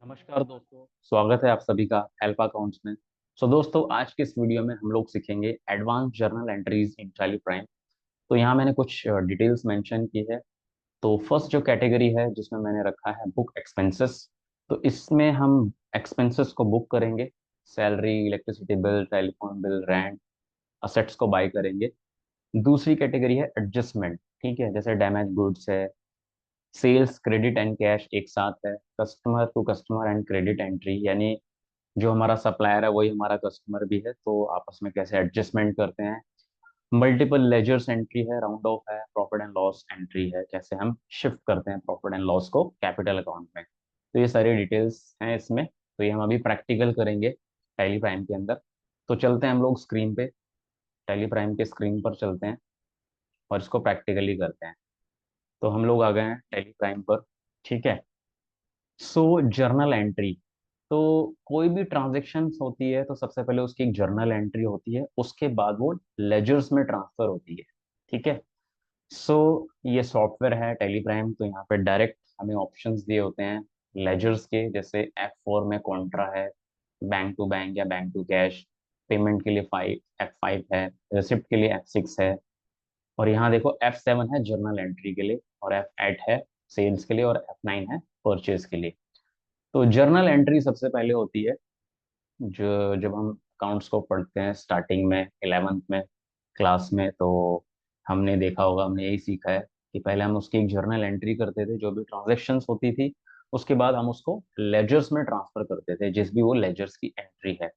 नमस्कार दोस्तों, स्वागत है आप सभी का हेल्प अकाउंट्स में। दोस्तों, आज के इस वीडियो में हम लोग सीखेंगे advance journal entries in tally prime. तो यहाँ मैंने कुछ डिटेल्स मेंशन की है। तो फर्स्ट जो कैटेगरी है जिसमें मैंने रखा है बुक एक्सपेंसेस। तो इसमें हम एक्सपेंसेस को बुक करेंगे। Salary, electricity bill, telephone bill, rent, assets को बाय करेंगे। दूसरी कैटेगरी है एडजस्टमेंट। ठीक है, जैसे डैमेज गुड्स है, सेल्स, क्रेडिट एंड कैश एक साथ है, customer to customer and credit entry, यानी जो हमारा सप्लायर है वही हमारा कस्टमर भी है, तो आपस में कैसे एडजस्टमेंट करते हैं। मल्टीपल लेजर्स एंट्री है, राउंड ऑफ है, प्रॉफिट एंड लॉस एंट्री है, कैसे हम शिफ्ट करते हैं प्रॉफिट एंड लॉस को कैपिटल अकाउंट में। तो ये सारी डिटेल्स हैं इसमें। तो ये हम अभी प्रैक्टिकल करेंगे टैली प्राइम के अंदर। तो चलते हैं हम लोग स्क्रीन पे, टैली प्राइम के स्क्रीन पर चलते हैं और इसको प्रैक्टिकली करते हैं। तो हम लोग आ गए हैं टैली प्राइम पर। ठीक है। Journal entry. तो कोई भी ट्रांजेक्शन होती है तो सबसे पहले उसकी एक जर्नल एंट्री होती है, उसके बाद वो लेजर्स में ट्रांसफर होती है। ठीक है। सो ये सॉफ्टवेयर है टेली प्राइम, तो यहाँ पे डायरेक्ट हमें ऑप्शंस दिए होते हैं लेजर्स के। जैसे F4 में कॉन्ट्रा है, बैंक टू बैंक या बैंक टू कैश। पेमेंट के लिए F5 है, रिसिप्ट के लिए F6 है। और यहाँ देखो F7 है जर्नल एंट्री के लिए, और F8 है सेल्स के लिए, और F9 है परचेज के लिए। तो जर्नल एंट्री सबसे पहले होती है जो जब हम अकाउंट्स को पढ़ते हैं स्टार्टिंग में 11th में क्लास में, तो हमने देखा होगा, हमने यही सीखा है कि पहले हम उसकी एक जर्नल एंट्री करते थे जो भी ट्रांजेक्शन्स होती थी। उसके बाद हम उसको लेजर्स में ट्रांसफर करते थे जिस भी वो लेजर्स की एंट्री है।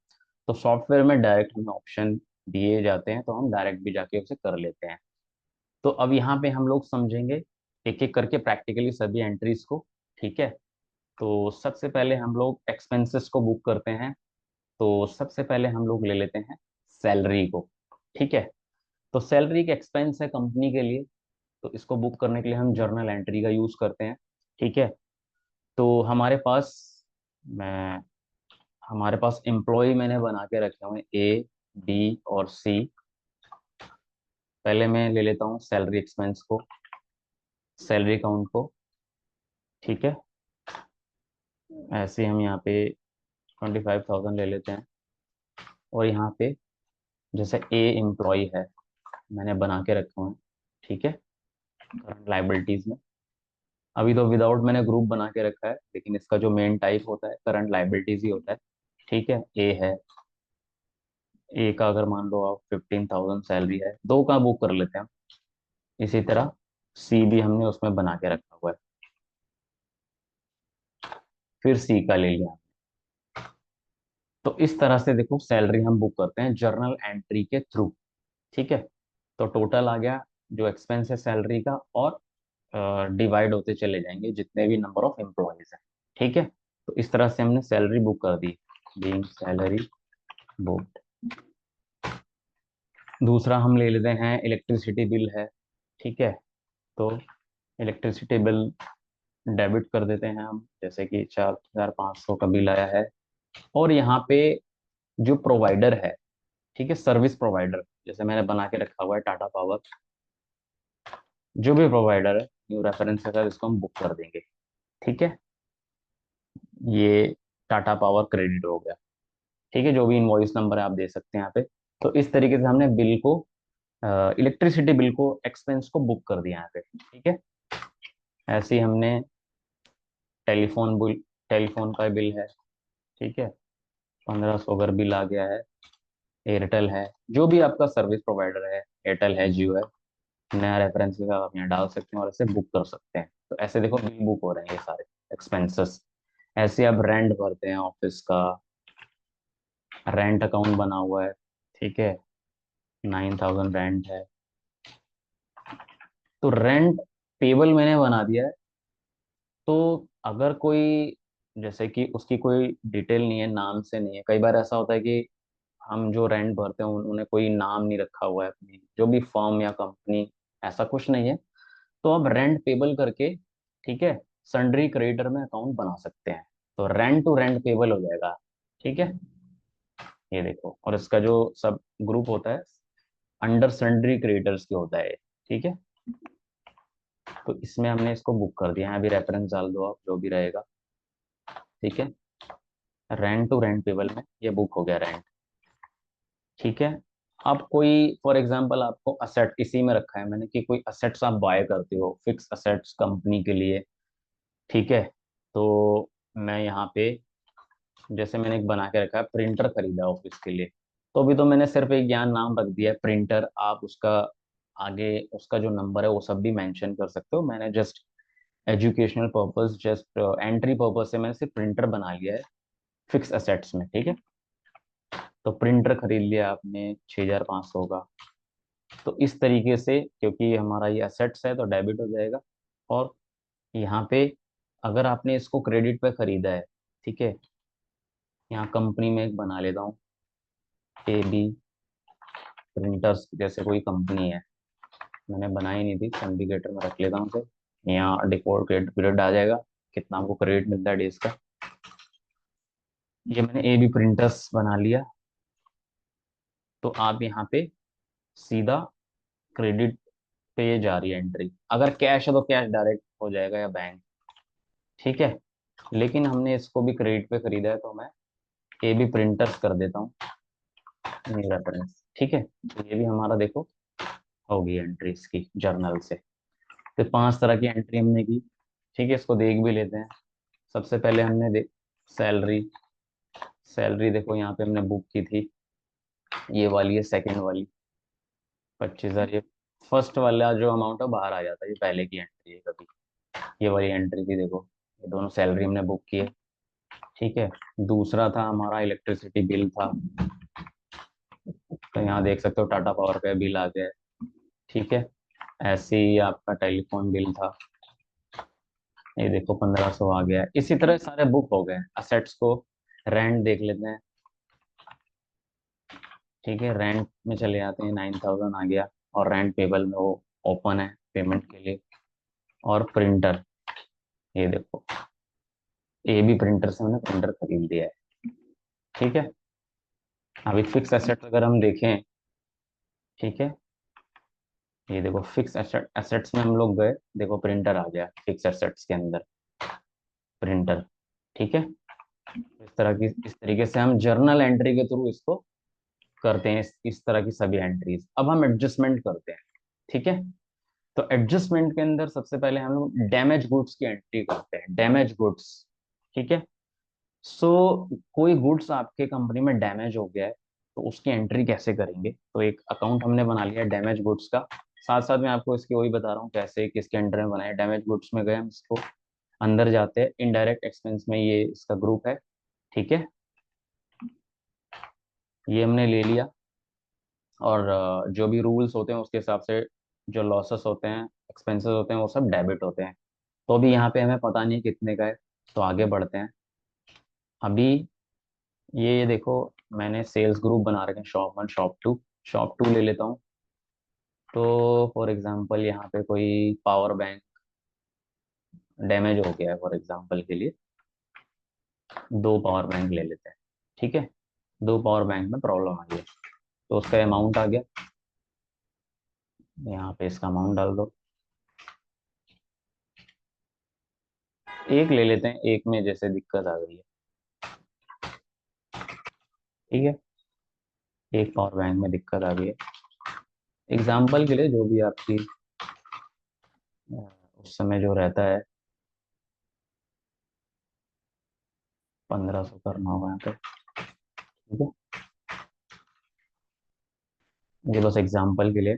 तो सॉफ्टवेयर में डायरेक्ट हमें ऑप्शन दिए जाते हैं, तो हम डायरेक्ट भी जाके उसे कर लेते हैं। तो अब यहाँ पे हम लोग समझेंगे एक एक करके प्रैक्टिकली सभी एंट्रीज को। ठीक है। तो सबसे पहले हम लोग एक्सपेंसेस को बुक करते हैं। तो सबसे पहले हम लोग ले लेते हैं सैलरी को। ठीक है। तो सैलरी एक एक्सपेंस है कंपनी के लिए, तो इसको बुक करने के लिए हम जर्नल एंट्री का यूज करते हैं। ठीक है। तो मैं हमारे पास एम्प्लॉय मैंने बना के रखे हुए A, B और C। पहले मैं ले लेता हूँ सैलरी एक्सपेंस को, सैलरी अकाउंट को। ठीक है। ऐसे ही हम यहाँ पे 25,000 ले लेते हैं। और यहाँ पे जैसे A एम्प्लॉय है, मैंने बना के रखे हुए हैं। ठीक है। करंट लाइबिलिटीज में अभी तो विदाउट मैंने ग्रुप बना के रखा है, लेकिन इसका जो मेन टाइप होता है करंट लाइबिलिटीज ही होता है। ठीक है। ए है, ए का अगर मान लो आप 15,000 सैलरी है, दो का बुक कर लेते हैं हम। इसी तरह सी भी हमने उसमें बना के रखा हुआ है, फिर सी का ले लिया। तो इस तरह से देखो सैलरी हम बुक करते हैं जर्नल एंट्री के थ्रू। ठीक है। तो टोटल आ गया जो एक्सपेंस है सैलरी का, और डिवाइड होते चले जाएंगे जितने भी नंबर ऑफ एम्प्लॉयज हैं। ठीक है। तो इस तरह से हमने सैलरी बुक कर दी, बीइंग सैलरी बुक। दूसरा हम ले लेते हैं इलेक्ट्रिसिटी बिल है। ठीक है। तो इलेक्ट्रिसिटी बिल डेबिट कर देते हैं हम, जैसे कि 4,500 का बिल आया है। और यहाँ पे जो प्रोवाइडर है, ठीक है, सर्विस प्रोवाइडर, जैसे मैंने बना के रखा हुआ है टाटा पावर। जो भी प्रोवाइडर है न्यू रेफरेंस के साथ इसको हम बुक कर देंगे। ठीक है। ये टाटा पावर क्रेडिट हो गया। ठीक है। जो भी इनवॉइस नंबर है आप दे सकते हैं यहाँ पे। तो इस तरीके से हमने बिल को, इलेक्ट्रिसिटी बिल को, एक्सपेंस को बुक कर दिया यहाँ पे। ठीक है। ऐसे ही हमने टेलीफोन बिल, टेलीफोन का बिल है। ठीक है। 1,500 अगर बिल आ गया है। एयरटेल है, जो भी आपका सर्विस प्रोवाइडर है, एयरटेल है, जियो है, नया रेफरेंस भी आप यहाँ डाल सकते हैं और इसे बुक कर सकते हैं। तो ऐसे देखो बिल बुक हो रहे हैं ये सारे एक्सपेंसेस। ऐसे आप रेंट भरते हैं ऑफिस का, रेंट अकाउंट बना हुआ है। ठीक है। 9,000 रेंट है। तो रेंट पेबल मैंने बना दिया है। तो अगर कोई, जैसे कि उसकी कोई डिटेल नहीं है, नाम से नहीं है, कई बार ऐसा होता है कि हम जो रेंट भरते हैं उन्होंने कोई नाम नहीं रखा हुआ है अपनी, जो भी फर्म या कंपनी, ऐसा कुछ नहीं है। तो अब रेंट पेबल करके, ठीक है, सन्ड्री क्रेडिटर में अकाउंट बना सकते हैं। तो रेंट टू रेंट पेबल हो जाएगा। ठीक है। ये देखो, और इसका जो सब ग्रुप होता है अंडर सन्ड्री क्रेडिटर्स की होता है। ठीक है। तो इसमें हमने इसको बुक कर दिया है, अभी रेफरेंस डाल दो आप जो भी रहेगा। ठीक है, रेंट टू रेंट पेबल में ये बुक हो गया रेंट। ठीक है, अब कोई फॉर एग्जांपल आपको असेट इसी में रखा है मैंने कि कोई असेट्स आप बाय करते हो, फिक्स असेट्स कंपनी के लिए। ठीक है, तो मैं यहाँ पे जैसे मैंने एक बना के रखा है, प्रिंटर खरीदा ऑफिस के लिए। तो अभी तो मैंने सिर्फ एक यहाँ नाम रख दिया है प्रिंटर, आप उसका आगे उसका जो नंबर है वो सब भी मेंशन कर सकते हो। मैंने just educational purpose, just entry purpose से मैंने सिर्फ प्रिंटर बना लिया है फिक्स असेट्स में। ठीक है, तो प्रिंटर खरीद लिया आपने 6500 का। तो इस तरीके से, क्योंकि हमारा ये असेट्स है तो डेबिट हो जाएगा। और यहाँ पे अगर आपने इसको क्रेडिट पे खरीदा है, ठीक है, यहाँ कंपनी में एक बना लेता हूँ, ए बी प्रिंटर्स जैसे कोई कंपनी है, मैंने बनाई नहीं थी, सिंडिकेटर में रख लेता हूँ उसे। यहाँ डिफॉल्ट क्रेडिट पीरियड आ जाएगा, कितना हमको क्रेडिट मिलता है डेज का। ये मैंने ए बी प्रिंटर्स बना लिया। तो आप यहाँ पे सीधा क्रेडिट पे ये जा रही है एंट्री। अगर कैश है तो कैश डायरेक्ट हो जाएगा या बैंक। ठीक है, लेकिन हमने इसको भी क्रेडिट पे खरीदा है तो मैं ए बी प्रिंटर्स कर देता हूँ न्यू रेफरेंस। ठीक है, तो ये भी हमारा देखो होगी एंट्री इसकी जर्नल से। तो 5 तरह की एंट्री हमने की। ठीक है, इसको देख भी लेते हैं। सबसे पहले हमने देख सैलरी। सैलरी देखो यहाँ पे हमने बुक की थी, ये वाली है सेकंड वाली 25,000। ये फर्स्ट वाला जो अमाउंट है बाहर आ जाता है, ये पहले की एंट्री है कभी। ये वाली एंट्री थी देखो, ये दोनों सैलरी हमने बुक की है। ठीक है, दूसरा था हमारा इलेक्ट्रिसिटी बिल था, तो यहाँ देख सकते हो टाटा पावर का बिल आ गया है। ठीक है, ऐसे ही आपका टेलीफोन बिल था, ये देखो 1500 आ गया है। इसी तरह सारे बुक हो गए असेट्स को। रेंट देख लेते हैं। ठीक है, रेंट में चले जाते हैं, 9000 आ गया। और रेंट पेबल में वो ओपन है पेमेंट के लिए। और प्रिंटर, ये देखो ये भी प्रिंटर से मैंने प्रिंटर खरीद लिया है। ठीक है, अभी फिक्स एसेट अगर हम देखें, ठीक है, ये देखो फिक्स एसेट एसेट्स में हम लोग गए, देखो प्रिंटर आ गया फिक्स एसेट्स के अंदर, प्रिंटर। ठीक है, इस तरीके से हम जर्नल एंट्री के थ्रू इसको करते हैं, इस तरह की सभी एंट्रीज। अब हम एडजस्टमेंट करते हैं। ठीक है, तो एडजस्टमेंट के अंदर सबसे पहले हम लोग डैमेज गुड्स की एंट्री करते हैं, डैमेज गुड्स। ठीक है, सो कोई गुड्स आपके कंपनी में डैमेज हो गया है तो उसकी एंट्री कैसे करेंगे। तो एक अकाउंट हमने बना लिया डैमेज गुड्स का। साथ साथ में आपको इसकी वही बता रहा हूँ कैसे किसके अंडर में बनाए। डैमेज गुड्स में गए हम, इसको अंदर जाते हैं, इनडायरेक्ट एक्सपेंस में ये इसका ग्रुप है। ठीक है, ये हमने ले लिया। और जो भी रूल्स होते हैं उसके हिसाब से जो लॉसेस होते हैं, एक्सपेंसेस होते हैं, वो सब डेबिट होते हैं। तो अभी यहाँ पे हमें पता नहीं कितने का है, तो आगे बढ़ते हैं। अभी ये देखो, मैंने सेल्स ग्रुप बना रखे हैं, शॉप 1 शॉप 2। शॉप 2 ले लेता हूँ। तो फॉर एग्जांपल यहाँ पे कोई पावर बैंक डैमेज हो गया है, फॉर एग्जांपल के लिए 2 पावर बैंक ले लेते हैं। ठीक है, 2 पावर बैंक में प्रॉब्लम आ गई, तो उसका अमाउंट आ गया, यहाँ पे इसका अमाउंट डाल दो। एक ले लेते हैं, एक में जैसे दिक्कत आ गई है। ठीक है, एक पावर बैंक में दिक्कत आ गई है। एग्जाम्पल के लिए जो भी आपकी अ, उस समय जो रहता है, 1500 करना होगा यहाँ पे। ठीक है, ये बस एग्जाम्पल के लिए।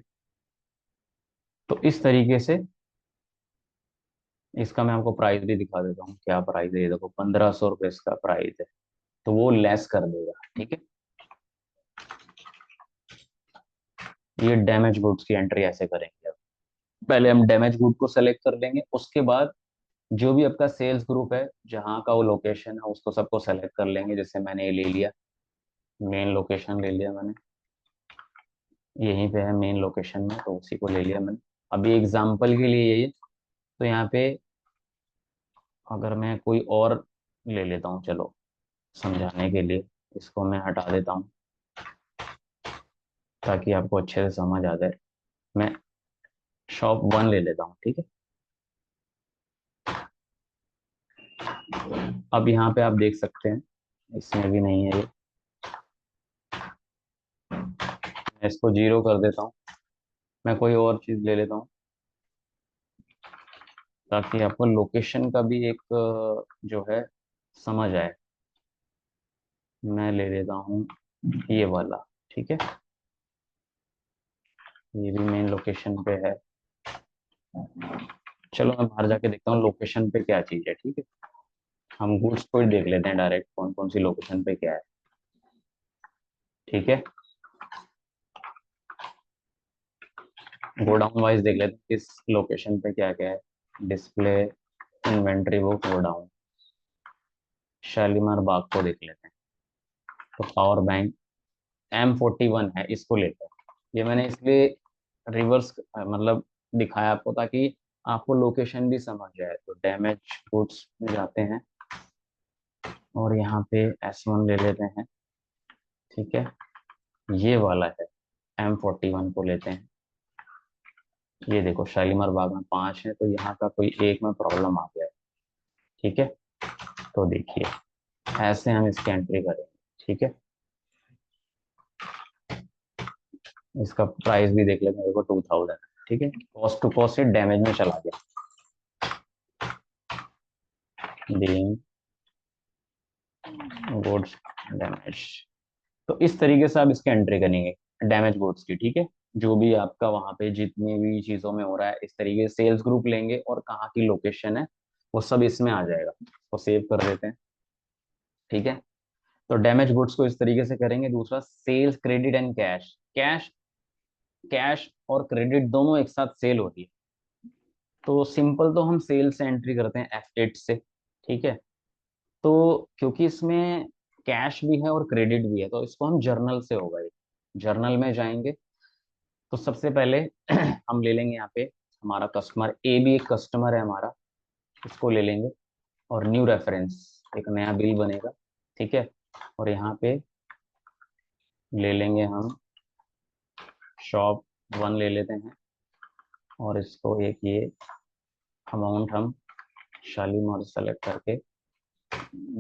तो इस तरीके से इसका मैं आपको प्राइस भी दिखा देता हूँ, क्या प्राइस है। ये देखो 1500 रुपये इसका प्राइस है, तो वो लेस कर देगा। ठीक है, ये डैमेज गुड्स की एंट्री ऐसे करेंगे। अब पहले हम डैमेज गुड को सेलेक्ट कर लेंगे, उसके बाद जो भी आपका सेल्स ग्रुप है जहाँ का वो लोकेशन है उसको सबको सेलेक्ट कर लेंगे। जैसे मैंने ये ले लिया, मेन लोकेशन ले लिया मैंने, यहीं पे है मेन लोकेशन में, तो उसी को ले लिया मैंने। अभी एग्जाम्पल के लिए ये, तो यहाँ पे अगर मैं कोई और ले लेता हूँ, चलो समझाने के लिए इसको मैं हटा देता हूँ ताकि आपको अच्छे से समझ आ जाए। मैं शॉप 1 ले लेता हूँ। ठीक है, अब यहाँ पे आप देख सकते हैं, इसमें भी नहीं है ये। मैं इसको जीरो कर देता हूँ। मैं कोई और चीज ले लेता हूँ ताकि आपको लोकेशन का भी एक जो है समझ आए। मैं ले लेता हूँ ये वाला। ठीक है, ये भी मेन लोकेशन पे है। चलो मैं बाहर जाके देखता हूँ लोकेशन पे क्या चीज है। ठीक है, हम गुड्स को ही देख लेते हैं डायरेक्ट, कौन कौन सी लोकेशन पे क्या है। ठीक है, गोडाउन वाइज देख लेते हैं किस लोकेशन पे क्या क्या है। Display, inventory book, godown. Shalimar Bagh को देख लेते हैं। तो पावर बैंक M41 है, इसको लेते हैं। ये मैंने इसलिए रिवर्स मतलब दिखाया आपको, ताकि आपको लोकेशन भी समझ जाए। तो डैमेज गुड्स में जाते हैं और यहाँ पे S1 ले लेते हैं। ठीक है, ये वाला है, M41 को लेते हैं। ये देखो शालीमार बाग में 5 है, तो यहाँ का कोई एक में प्रॉब्लम आ गया है। ठीक है, तो देखिए ऐसे हम इसकी एंट्री करेंगे। ठीक है, इसका प्राइस भी देख लेते हैं, देखो 2000। ठीक है, कॉस्ट टू कॉस्ट डैमेज में चला गया। Being goods damage. तो इस तरीके से आप इसकी एंट्री करेंगे डैमेज गुड्स की। ठीक है, जो भी आपका वहां पे जितनी भी चीजों में हो रहा है, इस तरीके से सेल्स ग्रुप लेंगे और कहाँ की लोकेशन है वो सब इसमें आ जाएगा। तो सेव कर देते हैं। ठीक है, तो डैमेज गुड्स को इस तरीके से करेंगे। दूसरा sales credit and cash. Cash, cash और क्रेडिट दोनों एक साथ सेल होती है। तो सिंपल तो हम सेल से एंट्री करते हैं F8 से। ठीक है, तो क्योंकि इसमें कैश भी है और क्रेडिट भी है, तो इसको हम जर्नल से होगा ये। जर्नल में जाएंगे तो सबसे पहले हम ले लेंगे यहाँ पे हमारा कस्टमर ए भी एक कस्टमर है हमारा, इसको ले लेंगे। और न्यू रेफरेंस, एक नया बिल बनेगा। ठीक है, और यहाँ पे ले लेंगे हम शॉप 1 ले लेते हैं। और इसको एक ये अमाउंट हम शालीमार सेलेक्ट करके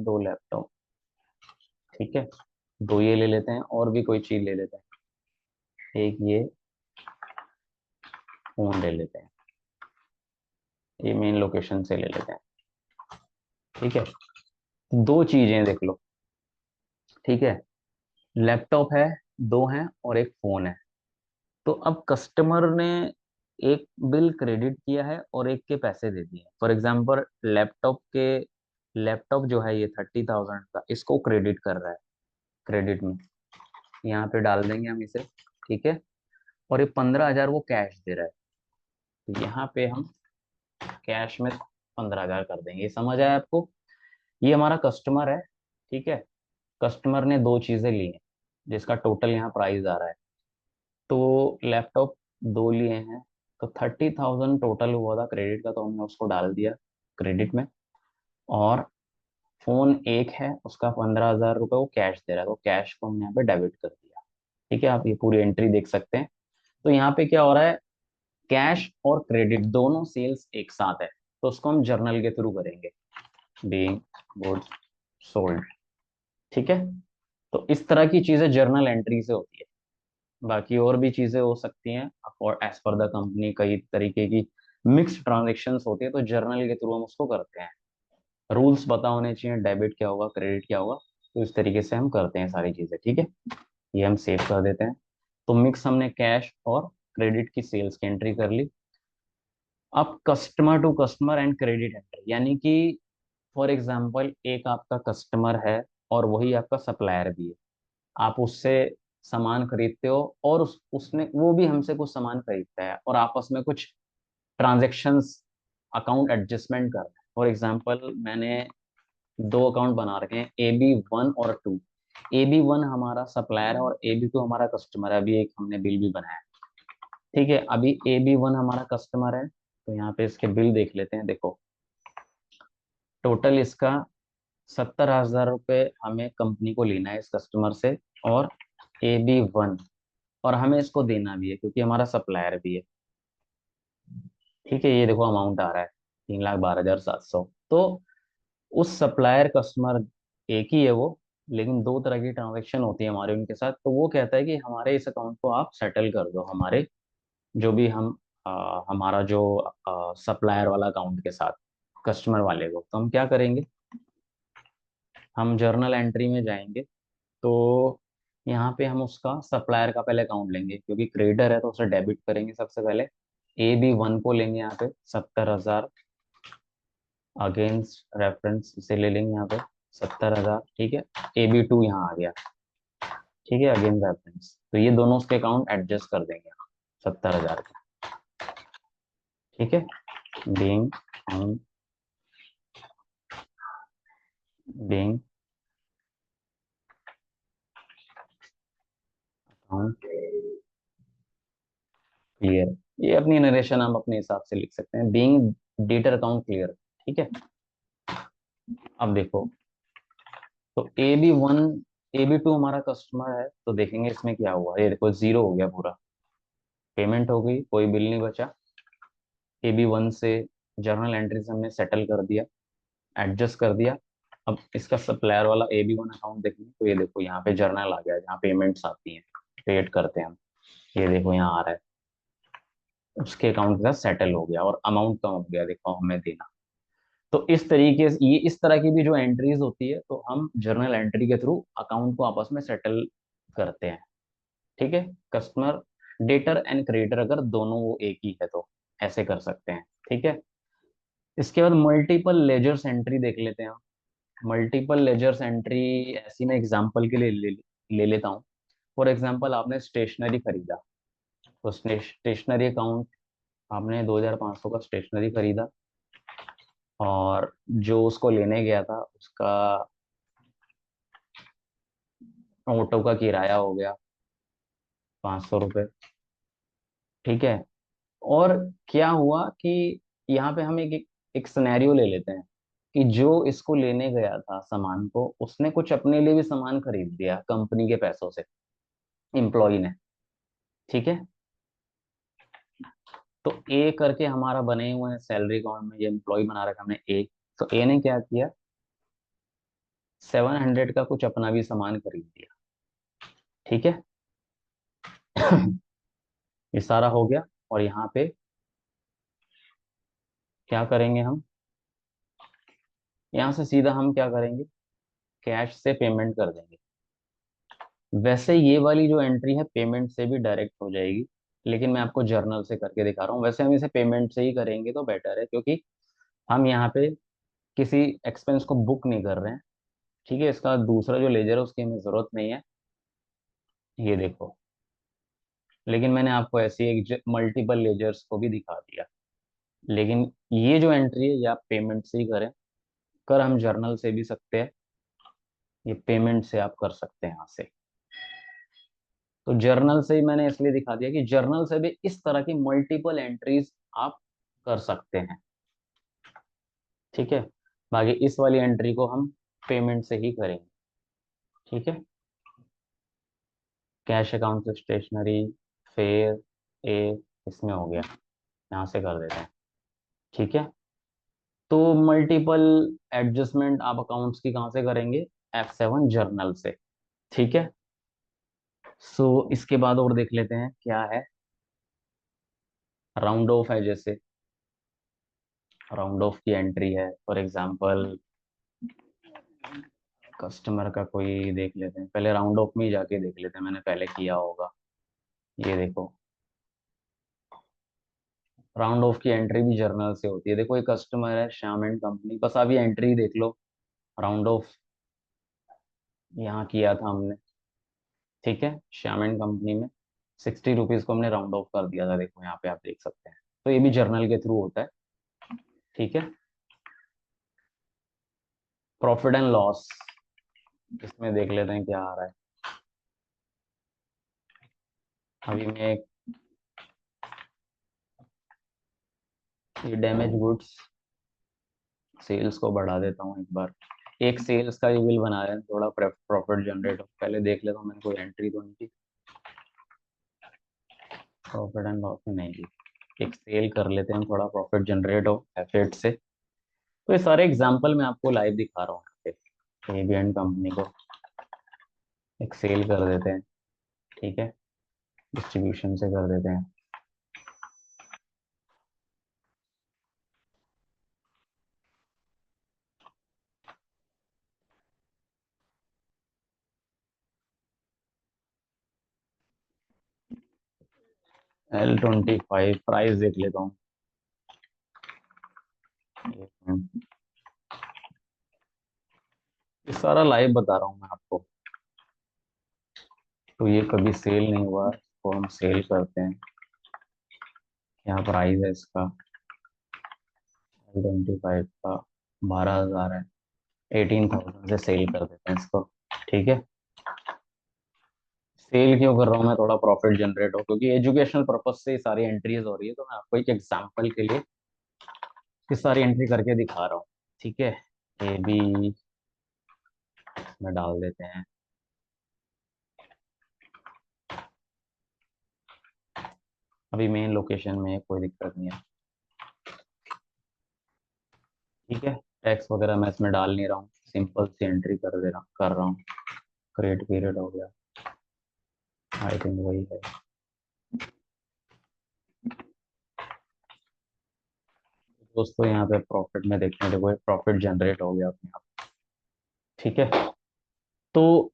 2 लैपटॉप। ठीक है, 2 ये ले लेते हैं और भी कोई चीज ले लेते हैं। एक ये फोन ले लेते हैं, ये मेन लोकेशन से ले लेते हैं। ठीक है, 2 चीजें देख लो। ठीक है, लैपटॉप है, 2 हैं और एक फोन है। तो अब कस्टमर ने एक बिल क्रेडिट किया है और एक के पैसे दे दिए। फॉर एग्जाम्पल लैपटॉप जो है ये 30,000 का, इसको क्रेडिट कर रहा है क्रेडिट में, यहाँ पे डाल देंगे हम इसे। ठीक है, और ये 15,000 वो कैश दे रहा है, तो यहाँ पे हम कैश में 15,000 कर देंगे। ये समझ आया आपको? ये हमारा कस्टमर है। ठीक है, कस्टमर ने 2 चीजें ली हैं जिसका टोटल यहाँ प्राइस आ रहा है। तो लैपटॉप 2 लिए हैं, तो 30,000 टोटल हुआ था क्रेडिट का, तो हमने उसको डाल दिया क्रेडिट में। और फोन एक है, उसका 15,000 रुपये वो कैश दे रहा है, तो कैश को हमने यहाँ पे डेबिट कर दिया। ठीक है, आप ये पूरी एंट्री देख सकते हैं। तो यहाँ पे क्या हो रहा है, कैश और क्रेडिट दोनों सेल्स एक साथ है, तो उसको हम जर्नल के थ्रू करेंगे। Being goods sold. ठीक है, तो इस तरह की चीजें जर्नल एंट्री से होती है। बाकी और भी चीजें हो सकती हैं, और एज पर द कंपनी कई तरीके की मिक्स ट्रांजेक्शन्स होती है, तो जर्नल के थ्रू हम उसको करते हैं। रूल्स पता होने चाहिए, डेबिट क्या होगा क्रेडिट क्या होगा, तो इस तरीके से हम करते हैं सारी चीजें। ठीक है, ये हम सेव कर देते हैं। तो मिक्स हमने कैश और क्रेडिट की सेल्स की एंट्री कर ली। अब customer to customer and credit entry, यानी कि फॉर एग्जाम्पल एक आपका कस्टमर है और वही आपका सप्लायर भी है। आप उससे सामान खरीदते हो और उसने वो भी हमसे कुछ सामान खरीदता है, और आपस में कुछ ट्रांजेक्शन्स अकाउंट एडजस्टमेंट कर रहे हैं। फॉर एग्जाम्पल मैंने 2 अकाउंट बना रखे हैं, AB1 और 2। AB1 हमारा सप्लायर है और AB2 हमारा कस्टमर है। अभी एक हमने बिल भी बनाया है। ठीक है, अभी AB1 हमारा कस्टमर है, तो यहाँ पे इसके बिल देख लेते हैं। देखो टोटल इसका 70,000 रुपये हमें कंपनी को लेना है इस कस्टमर से, और AB1, और हमें इसको देना भी है क्योंकि हमारा सप्लायर भी है। ठीक है, ये देखो अमाउंट आ रहा है 3,12,700। तो उस सप्लायर कस्टमर एक ही है वो, लेकिन दो तरह की ट्रांजेक्शन होती है हमारे उनके साथ। तो वो कहता है कि हमारे इस अकाउंट को आप सेटल कर दो, हमारे जो भी हम हमारा जो सप्लायर वाला अकाउंट के साथ कस्टमर वाले को। तो हम क्या करेंगे, हम जर्नल एंट्री में जाएंगे। तो यहाँ पे हम उसका सप्लायर का पहले अकाउंट लेंगे, क्योंकि क्रेडिटर है तो उसे डेबिट करेंगे सबसे पहले। AB1 को लेंगे यहाँ पे 70,000 अगेंस्ट रेफरेंस, इसे ले लेंगे यहाँ पे 70,000। ठीक है, AB2 यहाँ आ गया। ठीक है, अगेंस्ट रेफरेंस, तो ये दोनों उसके अकाउंट एडजस्ट कर देंगे हम 70,000 का। ठीक है, बीइंग बीइंग अकाउंट क्लियर। ये अपनी नरेशन हम अपने हिसाब से लिख सकते हैं, बीइंग डेटर अकाउंट क्लियर। ठीक है, अब देखो, तो AB1 AB2 हमारा कस्टमर है, तो देखेंगे इसमें क्या हुआ। ये देखो, जीरो हो गया पूरा, पेमेंट हो गई, कोई बिल नहीं बचा। AB1 से जर्नल एंट्री से हमने सेटल कर दिया, एडजस्ट कर दिया। अब इसका सप्लायर वाला AB1 अकाउंट देखेंगे, तो ये देखो यहाँ पे जर्नल आ गया, जहाँ पेमेंट्स आती हैं, पेड करते हैं हम। ये देखो यहाँ आ रहा है, उसके अकाउंट के साथ सेटल हो गया और अमाउंट कम हो गया, देखो हमें देना। तो इस तरीके से, ये इस तरह की भी जो एंट्रीज होती है, तो हम जर्नल एंट्री के थ्रू अकाउंट को आपस में सेटल करते हैं। ठीक है, कस्टमर डेटर एंड क्रेडिटर अगर दोनों वो एक ही है तो ऐसे कर सकते हैं। ठीक है, इसके बाद मल्टीपल लेजर्स एंट्री देख लेते हैं हम। मल्टीपल लेजर्स एंट्री ऐसी मैं एग्जांपल के लिए ले लेता हूँ। फॉर एग्जांपल, आपने स्टेशनरी खरीदा, तो स्टेशनरी अकाउंट, आपने 2,500 का स्टेशनरी खरीदा, और जो उसको लेने गया था उसका ऑटो का किराया हो गया 500 रुपये। ठीक है, और क्या हुआ कि यहाँ पे हम एक सिनेरियो ले लेते हैं कि जो इसको लेने गया था सामान को, उसने कुछ अपने लिए भी सामान खरीद लिया कंपनी के पैसों से, एम्प्लॉय ने। ठीक है, तो ए करके हमारा बने हुए हैं सैलरी अकाउंट में, ये एम्प्लॉय बना रखा हमने ए। तो ए ने क्या किया, 700 का कुछ अपना भी सामान खरीद लिया। ठीक है, ये सारा हो गया। और यहाँ पे क्या करेंगे हम, यहाँ से सीधा हम क्या करेंगे, कैश से पेमेंट कर देंगे। वैसे ये वाली जो एंट्री है पेमेंट से भी डायरेक्ट हो जाएगी, लेकिन मैं आपको जर्नल से करके दिखा रहा हूँ। वैसे हम इसे पेमेंट से ही करेंगे तो बेटर है, क्योंकि हम यहाँ पे किसी एक्सपेंस को बुक नहीं कर रहे हैं। ठीक है, इसका दूसरा जो लेजर है उसकी हमें जरूरत नहीं है, ये देखो। लेकिन मैंने आपको ऐसी एक मल्टीपल लेजर्स को भी दिखा दिया। लेकिन ये जो एंट्री है ये आप पेमेंट से ही करें, कर हम जर्नल से भी सकते हैं, ये पेमेंट से आप कर सकते हैं यहाँ से। तो जर्नल से ही मैंने इसलिए दिखा दिया कि जर्नल से भी इस तरह की मल्टीपल एंट्रीज आप कर सकते हैं। ठीक है, बाकी इस वाली एंट्री को हम पेमेंट से ही करेंगे। ठीक है, कैश अकाउंट से स्टेशनरी, फेयर, ए, इसमें हो गया, यहाँ से कर देते हैं। ठीक है, तो मल्टीपल एडजस्टमेंट आप अकाउंट्स की कहाँ से करेंगे, F7 जर्नल से। ठीक है, सो इसके बाद और देख लेते हैं क्या है। राउंड ऑफ है, जैसे राउंड ऑफ की एंट्री है, फॉर एग्जांपल कस्टमर का कोई देख लेते हैं, पहले राउंड ऑफ में ही जाके देख लेते हैं, मैंने पहले किया होगा। ये देखो, राउंड ऑफ की एंट्री भी जर्नल से होती है। देखो, एक कस्टमर है श्याम एंड कंपनी, बस आप ये एंट्री देख लो, राउंड ऑफ यहाँ किया था हमने। ठीक है, श्याम एंड कंपनी में 60 रुपीज को हमने राउंड ऑफ कर दिया था, देखो यहाँ पे आप देख सकते हैं। तो ये भी जर्नल के थ्रू होता है। ठीक है, प्रॉफिट एंड लॉस, इसमें देख लेते हैं क्या आ रहा है। अभी मैं ये डैमेज गुड्स सेल्स को बढ़ा देता हूँ एक बार। एक सेल्स का ये बिल बना रहे हैं, थोड़ा प्रॉफिट जनरेट हो, पहले देख लेता हूँ मैंने कोई एंट्री तो नहीं की, प्रॉफिट एंड लॉस में नहीं की। एक सेल कर लेते हैं, थोड़ा प्रॉफिट जनरेट हो एफेट से। तो ये सारे एग्जाम्पल मैं आपको लाइव दिखा रहा हूँ यहाँ पे। एबीएन कंपनी को एक सेल कर देते हैं, ठीक है, डिस्ट्रीब्यूशन से कर देते हैं। L25 प्राइस देख लेता हूँ। ये सारा लाइव बता रहा हूँ मैं आपको। तो ये कभी सेल नहीं हुआ, इसको हम सेल करते हैं। क्या प्राइस है इसका? L25 का 12,000 है। 18,000 से सेल कर देते हैं इसको, ठीक है। सेल क्यों कर रहा हूँ मैं? थोड़ा प्रॉफिट जनरेट हो, क्योंकि एजुकेशनल पर्पज से ये सारी एंट्रीज हो रही है, तो मैं आपको एक एग्जांपल के लिए ये सारी एंट्री करके दिखा रहा हूँ, ठीक है। ए बी में डाल देते हैं। अभी मेन लोकेशन में है, कोई दिक्कत नहीं है, ठीक है। टैक्स वगैरह मैं इसमें डाल नहीं रहा हूँ, सिंपल सी एंट्री कर रहा हूँ। क्रेडिट पीरियड हो गया, आई थिंक वही है। दोस्तों यहाँ पे प्रॉफिट में देखते हैं, देखो प्रॉफिट जनरेट हो गया अपने आप, ठीक है। तो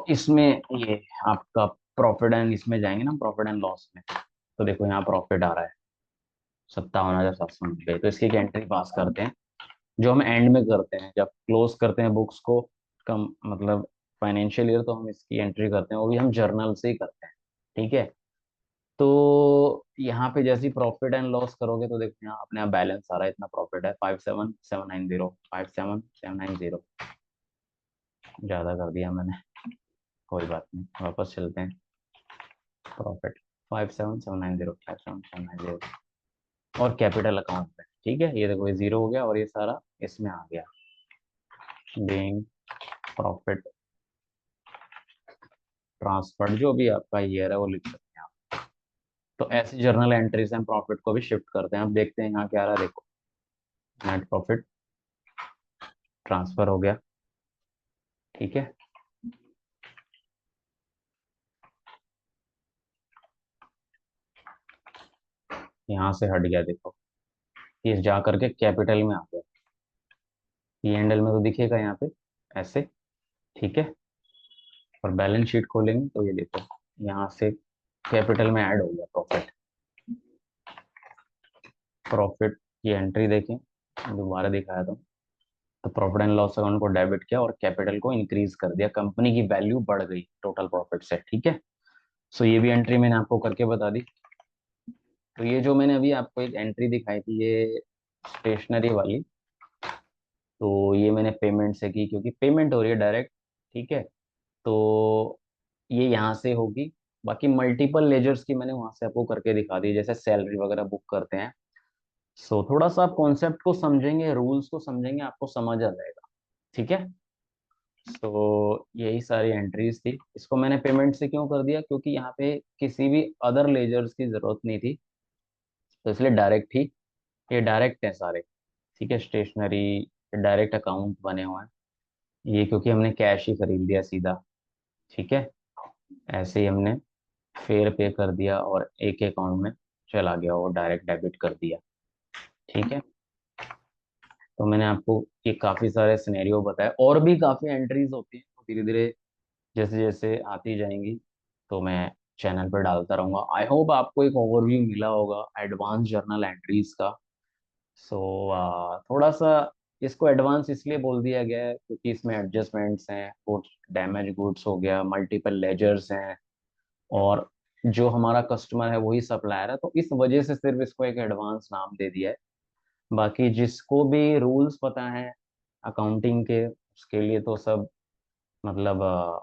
इसमें ये आपका प्रॉफिट एंड, इसमें जाएंगे ना प्रॉफिट एंड लॉस में, तो देखो यहाँ प्रॉफिट आ रहा है 57,790। तो इसकी एक एंट्री पास करते हैं, जो हम एंड में करते हैं जब क्लोज करते हैं बुक्स को, कम मतलब फाइनेंशियल ईयर, तो हम इसकी एंट्री करते हैं, वो भी हम जर्नल से ही करते हैं, ठीक है। तो यहाँ पे जैसे प्रॉफिट एंड लॉस करोगे तो देखो यहाँ अपने आप बैलेंस आ रहा है, इतना प्रॉफिट है 57,790, 57,790। ज्यादा कर दिया मैंने, कोई बात नहीं, वापस चलते हैं। प्रॉफिट 57,790, 57,790, और कैपिटल अकाउंट में, ठीक है। ये देखो ये जीरो हो गया और ये सारा इसमें आ गया, बीइंग प्रॉफिट ट्रांसफर, जो भी आपका ईयर है वो लिख सकते हैं आप। तो ऐसी जर्नल एंट्री से हम प्रॉफिट को भी शिफ्ट करते हैं। अब देखते हैं यहाँ क्या आ रहा है, देखो नेट प्रॉफिट ट्रांसफर हो गया, ठीक है। यहाँ से हट गया, देखो ये जा करके कैपिटल में आ गया। पी एंड एल में तो दिखेगा यहाँ पे ऐसे, ठीक है। और बैलेंस शीट खोलेंगे तो ये देखो यहाँ से कैपिटल में ऐड हो गया प्रॉफिट। प्रॉफिट की एंट्री देखें, दोबारा दिखाया था, तो प्रॉफिट एंड लॉस अकाउंट को डेबिट किया और कैपिटल को इंक्रीज कर दिया, कंपनी की वैल्यू बढ़ गई टोटल प्रॉफिट से, ठीक है। सो ये भी एंट्री मैंने आपको करके बता दी। तो ये जो मैंने अभी आपको एक एंट्री दिखाई थी, ये स्टेशनरी वाली, तो ये मैंने पेमेंट से की, क्योंकि पेमेंट हो रही है डायरेक्ट, ठीक है। तो ये यहाँ से होगी। बाकी मल्टीपल लेजर्स की मैंने वहां से आपको करके दिखा दी, जैसे सैलरी वगैरह बुक करते हैं। सो थोड़ा सा आप कॉन्सेप्ट को समझेंगे, रूल्स को समझेंगे, आपको समझ आ जाएगा, ठीक है। तो यही सारी एंट्रीज थी। इसको मैंने पेमेंट से क्यों कर दिया, क्योंकि यहाँ पे किसी भी अदर लेजर्स की जरूरत नहीं थी, तो इसलिए डायरेक्ट ही, ये डायरेक्ट है सारे, ठीक है। स्टेशनरी डायरेक्ट अकाउंट बने हुए हैं ये, क्योंकि हमने कैश ही खरीद लिया सीधा, ठीक है। ऐसे ही हमने फेयर पे कर दिया और एक अकाउंट में चला गया और डायरेक्ट डेबिट कर दिया, ठीक है। तो मैंने आपको ये काफी सारे सिनेरियो बताए, और भी काफी एंट्रीज होती हैं, तो धीरे धीरे जैसे जैसे आती जाएंगी तो मैं चैनल पर डालता रहूंगा। आई होप आपको एक ओवरव्यू मिला होगा एडवांस जर्नल एंट्रीज का। सो थोड़ा सा इसको एडवांस इसलिए बोल दिया गया है क्योंकि इसमें एडजस्टमेंट्स हैं, कुछ डैमेज गुड्स हो गया, मल्टीपल लेजर्स हैं, और जो हमारा कस्टमर है वही सप्लायर है, तो इस वजह से सिर्फ इसको एक एडवांस नाम दे दिया है। बाकी जिसको भी रूल्स पता है अकाउंटिंग के, उसके लिए तो सब मतलब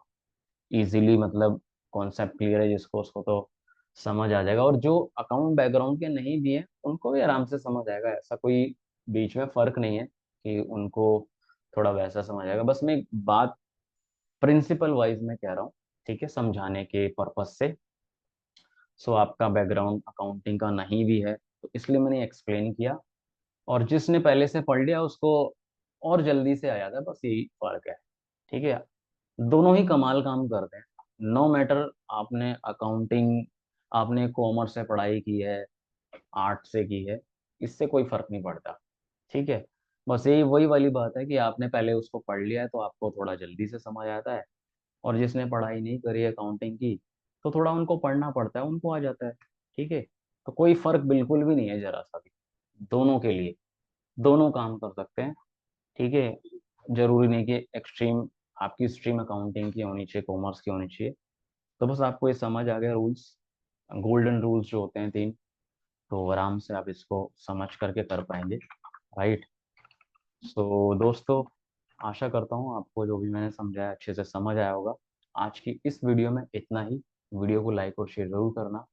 इजीली, मतलब कॉन्सेप्ट क्लियर है जिसको, उसको तो समझ आ जाएगा। और जो अकाउंट बैकग्राउंड के नहीं भी है उनको भी आराम से समझ आएगा, ऐसा कोई बीच में फर्क नहीं है कि उनको थोड़ा वैसा समझ आएगा। बस मैं एक बात प्रिंसिपल वाइज में कह रहा हूँ, ठीक है, समझाने के पर्पज से। सो आपका बैकग्राउंड अकाउंटिंग का नहीं भी है तो इसलिए मैंने एक्सप्लेन किया, और जिसने पहले से पढ़ लिया उसको और जल्दी से आ जाता है, बस यही फर्क है। ठीक है, दोनों ही कमाल काम करते हैं। नो मैटर आपने अकाउंटिंग, आपने कॉमर्स से पढ़ाई की है, आर्ट से की है, इससे कोई फर्क नहीं पड़ता। ठीक है, बस यही वही वाली बात है कि आपने पहले उसको पढ़ लिया है तो आपको थोड़ा जल्दी से समझ आता है, और जिसने पढ़ाई नहीं करी है अकाउंटिंग की तो थोड़ा उनको पढ़ना पड़ता है, उनको आ जाता है। ठीक है, तो कोई फर्क बिल्कुल भी नहीं है जरा सा भी, दोनों के लिए, दोनों काम कर सकते हैं। ठीक है, जरूरी नहीं कि एक्सट्रीम आपकी स्ट्रीम अकाउंटिंग की होनी चाहिए, कॉमर्स की होनी चाहिए। तो बस आपको ये समझ आ गया रूल्स, गोल्डन रूल्स जो होते हैं तीन, तो आराम से आप इसको समझ करके कर पाएंगे। राइट। सो दोस्तों, आशा करता हूँ आपको जो भी मैंने समझाया अच्छे से समझ आया होगा। आज की इस वीडियो में इतना ही। वीडियो को लाइक और शेयर जरूर करना।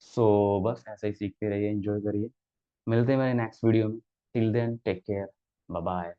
सो बस ऐसे ही सीखते रहिए, एंजॉय करिए। मिलते हैं मेरे नेक्स्ट वीडियो में। Till then take care, bye bye.